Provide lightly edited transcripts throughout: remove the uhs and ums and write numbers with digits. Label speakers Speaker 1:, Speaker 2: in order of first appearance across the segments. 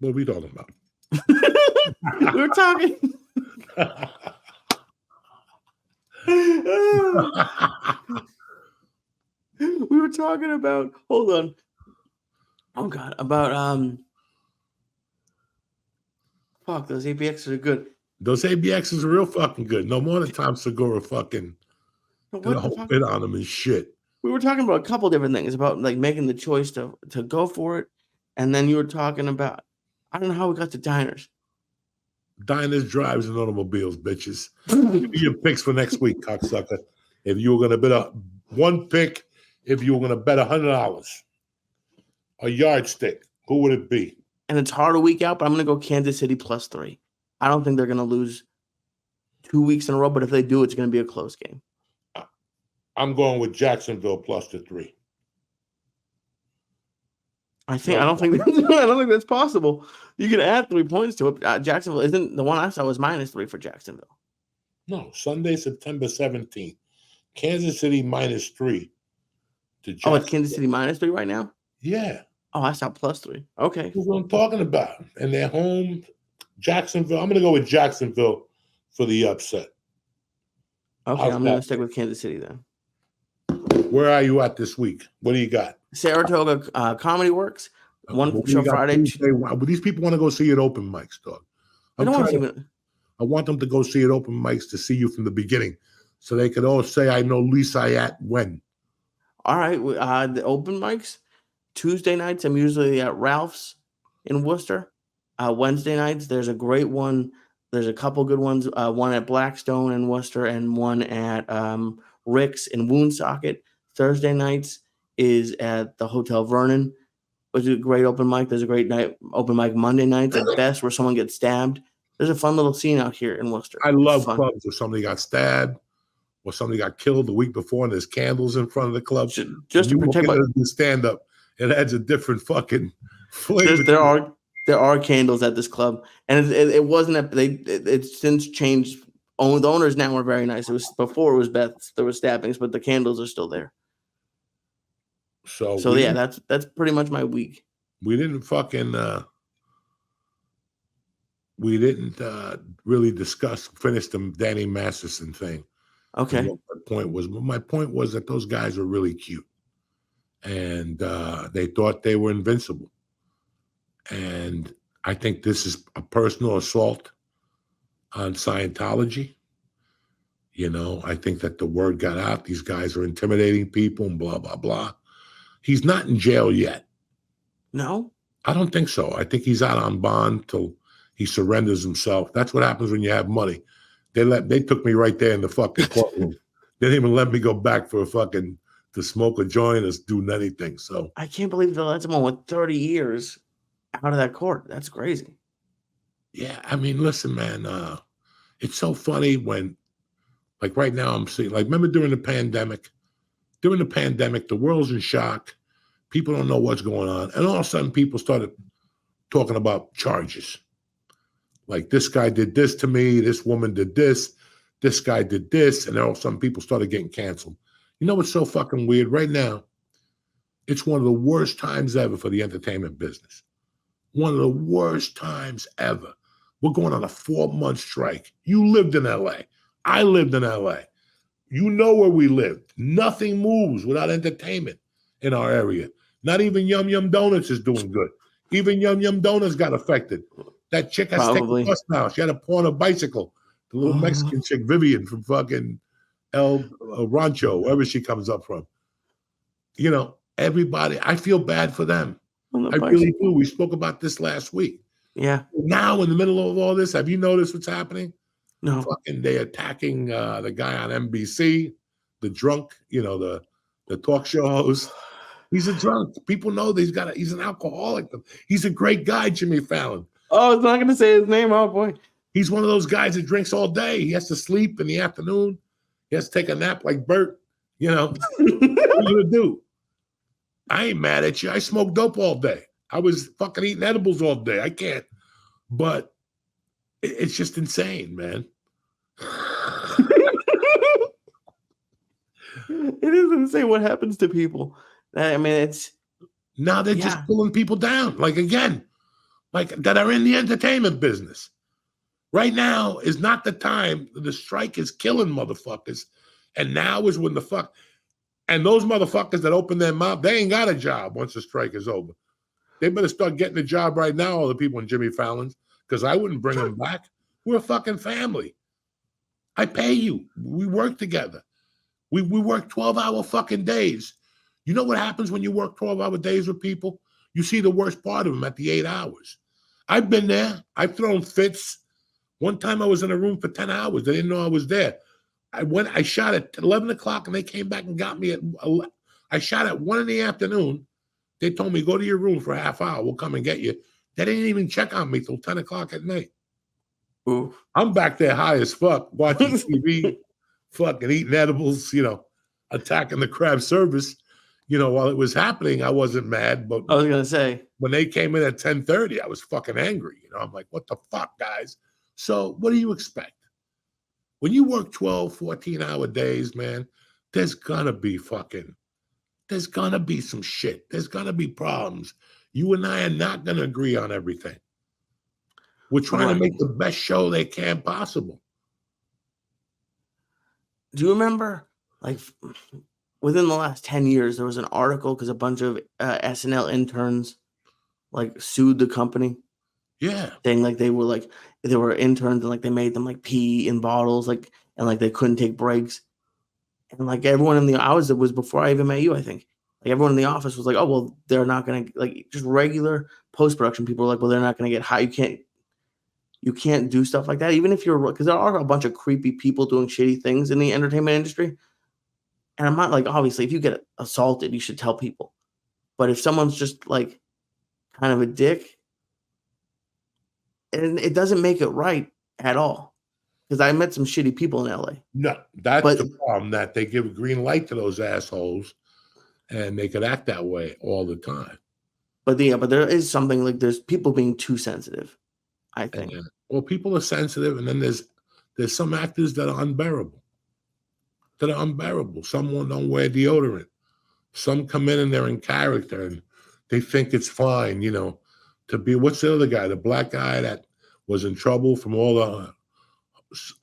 Speaker 1: What are we talking about?
Speaker 2: We were talking. We were talking about. Hold on. Oh God, about Fuck, those ABXs are good.
Speaker 1: Those ABXs are real fucking good. No more than Tom Segura fucking did a whole bit on them and shit.
Speaker 2: We were talking about a couple different things about like making the choice to go for it, and then you were talking about I don't know how we got to diners.
Speaker 1: Diners, drives, and automobiles, bitches. Give me your picks for next week, cocksucker. If you were gonna bet one pick, if you were gonna bet $100, a yardstick, who would it be?
Speaker 2: And it's hard a week out, but I'm gonna go Kansas City +3. I don't think they're gonna lose 2 weeks in a row, but if they do, it's gonna be a close game.
Speaker 1: I'm going with Jacksonville +3.
Speaker 2: I don't think that's possible. You can add 3 points to it. Jacksonville isn't the one I saw was -3 for Jacksonville.
Speaker 1: No, Sunday, September 17th. Kansas City -3 to Jacksonville.
Speaker 2: Oh, it's Kansas City -3 right now?
Speaker 1: Yeah.
Speaker 2: Oh, I saw +3. Okay.
Speaker 1: That's what I'm talking about. And they're home. Jacksonville. I'm going to go with Jacksonville for the upset.
Speaker 2: Okay, I'm going to stick with Kansas City then.
Speaker 1: Where are you at this week? What do you got?
Speaker 2: Saratoga Comedy Works. One show Friday.
Speaker 1: These people want to go see you at open mics, dog. I want them to go see at open mics to see you from the beginning, so they could all say, "I know Lee Syatt when."
Speaker 2: All right, the open mics. Tuesday nights, I'm usually at Ralph's in Worcester. Wednesday nights, there's a great one. There's a couple good ones. One at Blackstone in Worcester and one at Rick's in Woonsocket. Thursday nights is at the Hotel Vernon, which is a great open mic. There's a great night open mic Monday nights at Best where someone gets stabbed. There's a fun little scene out here in Worcester.
Speaker 1: I love clubs where somebody got stabbed or somebody got killed the week before and there's candles in front of the club.
Speaker 2: Just to protect
Speaker 1: the stand-up, it adds a different fucking flavor.
Speaker 2: There are candles at this club, and it wasn't it's since changed. The owners now are very nice. It was before it was Beth. There were stabbings, but the candles are still there. So yeah, that's pretty much my week.
Speaker 1: We didn't really finish the Danny Masterson thing.
Speaker 2: Okay.
Speaker 1: My point was that those guys were really cute, and they thought they were invincible. And I think this is a personal assault on Scientology. I think that the word got out. These guys are intimidating people and blah, blah, blah. He's not in jail yet.
Speaker 2: No?
Speaker 1: I don't think so. I think he's out on bond till he surrenders himself. That's what happens when you have money. They took me right there in the fucking courtroom. They didn't even let me go back to smoke a joint or do anything. So
Speaker 2: I can't believe they let someone with 30 years out of that court. That's crazy.
Speaker 1: Yeah, I mean, listen, man, it's so funny when, like right now I'm seeing, like, remember during the pandemic, the world's in shock. People don't know what's going on. And all of a sudden people started talking about charges. Like, this guy did this to me, this woman did this guy did this, and all of a sudden people started getting canceled. You know what's so fucking weird? Right now, it's one of the worst times ever for the entertainment business. One of the worst times ever. We're going on a 4-month strike. You lived in LA. I lived in LA. You know where we lived. Nothing moves without entertainment in our area. Not even Yum Yum Donuts is doing good. Even Yum Yum Donuts got affected. That chick has to take a bus now. She had to pawn a bicycle. The little Mexican chick, Vivian, from fucking El Rancho, wherever she comes up from. Everybody, I feel bad for them. I really do. We spoke about this last week.
Speaker 2: Yeah.
Speaker 1: Now, in the middle of all this, have you noticed what's happening?
Speaker 2: No.
Speaker 1: Fucking, they attacking the guy on NBC, the drunk, the talk show host. He's a drunk. People know that he's an alcoholic. He's a great guy, Jimmy Fallon.
Speaker 2: Oh, I was not going to say his name. Oh, boy.
Speaker 1: He's one of those guys that drinks all day. He has to sleep in the afternoon. He has to take a nap like Bert. What are you going to do? I ain't mad at you. I smoke dope all day. I was fucking eating edibles all day. I can't. But it's just insane, man.
Speaker 2: It is insane what happens to people. I mean, it's...
Speaker 1: Now they're just pulling people down. Like, again, like that are in the entertainment business. Right now is not the time. The strike is killing motherfuckers. And now is when the fuck. And those motherfuckers that open their mouth, they ain't got a job once the strike is over. They better start getting a job right now, all the people in Jimmy Fallon's, because I wouldn't bring them back. We're a fucking family. I pay you. We work together. We work 12-hour fucking days. You know what happens when you work 12-hour days with people? You see the worst part of them at the 8 hours. I've been there. I've thrown fits. One time I was in a room for 10 hours. They didn't know I was there. I shot at 11 o'clock and they came back and got me I shot at 1 in the afternoon. They told me, go to your room for a half hour. We'll come and get you. They didn't even check on me till 10 o'clock at night.
Speaker 2: Ooh.
Speaker 1: I'm back there high as fuck, watching TV, fucking eating edibles, attacking the crab service. While it was happening, I wasn't mad. But
Speaker 2: I was going to say,
Speaker 1: when they came in at 10:30, I was fucking angry. I'm like, what the fuck, guys? So what do you expect? When you work 12, 14-hour days, man, there's going to be some shit. There's going to be problems. You and I are not going to agree on everything. We're trying to make the best show they can possible.
Speaker 2: Do you remember, like, within the last 10 years, there was an article because a bunch of SNL interns, like, sued the company?
Speaker 1: Yeah.
Speaker 2: Saying, like, they were interns and, like, they made them, like, pee in bottles, like, and, like, they couldn't take breaks. And, like, everyone in the office, it was before I even met you, I think. Like, everyone in the office was like, oh, well, they're not going to, like, just regular post-production people were like, well, they're not going to get hired. You can't do stuff like that, even if because there are a bunch of creepy people doing shitty things in the entertainment industry. And I'm not like, obviously, if you get assaulted, you should tell people. But if someone's just like kind of a dick, and it doesn't make it right at all. Because I met some shitty people in LA.
Speaker 1: No, that's the problem, that they give a green light to those assholes and they could act that way all the time.
Speaker 2: But there is something like there's people being too sensitive, I think.
Speaker 1: Well, people are sensitive, and then there's some actors that are unbearable. Some don't wear deodorant. Some come in and they're in character and they think it's fine, to be, what's the other guy, the black guy that was in trouble from all the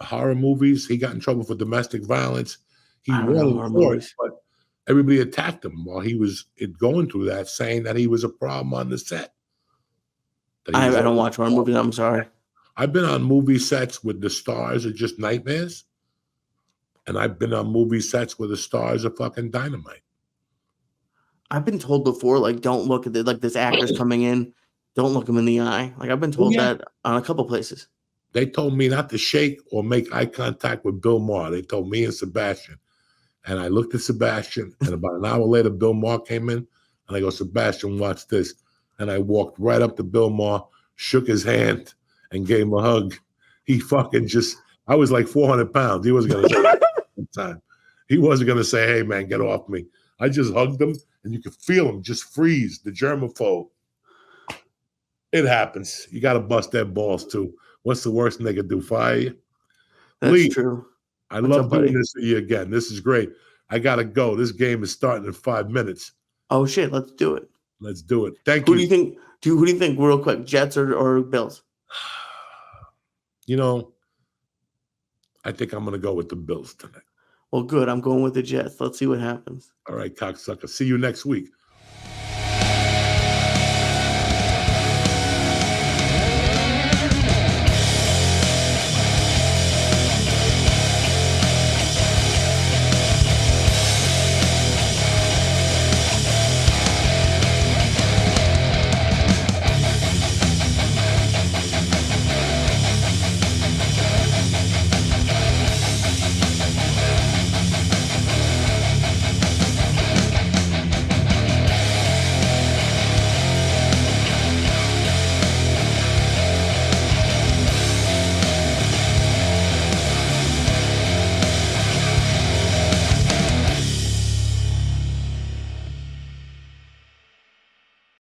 Speaker 1: horror movies? He got in trouble for domestic violence. He won in court, but everybody attacked him while he was going through that, saying that he was a problem on the set.
Speaker 2: I don't watch horror movies. I'm sorry.
Speaker 1: I've been on movie sets with the stars are just nightmares. And I've been on movie sets where the stars are fucking dynamite.
Speaker 2: I've been told before, like, don't look at this actor's coming in. Don't look him in the eye. Like, I've been told that on a couple places.
Speaker 1: They told me not to shake or make eye contact with Bill Maher. They told me and Sebastian. And I looked at Sebastian, and about an hour later, Bill Maher came in, and I go, Sebastian, watch this. And I walked right up to Bill Maher, shook his hand, and gave him a hug. He fucking I was like 400 pounds. He wasn't going to say that at the time. He wasn't going to say, hey, man, get off me. I just hugged him, and you could feel him just freeze, the germaphobe. It happens. You got to bust their balls, too. What's the worst thing they could do? Fire you?
Speaker 2: That's
Speaker 1: Lee,
Speaker 2: true.
Speaker 1: I love doing this with you again. This is great. I got to go. This game is starting in 5 minutes.
Speaker 2: Oh, shit. Let's do it.
Speaker 1: Let's do it. Thank you.
Speaker 2: Who do you think, real quick, Jets or Bills?
Speaker 1: I think I'm going to go with the Bills tonight.
Speaker 2: Well, good. I'm going with the Jets. Let's see what happens.
Speaker 1: All right, cocksucker. See you next week.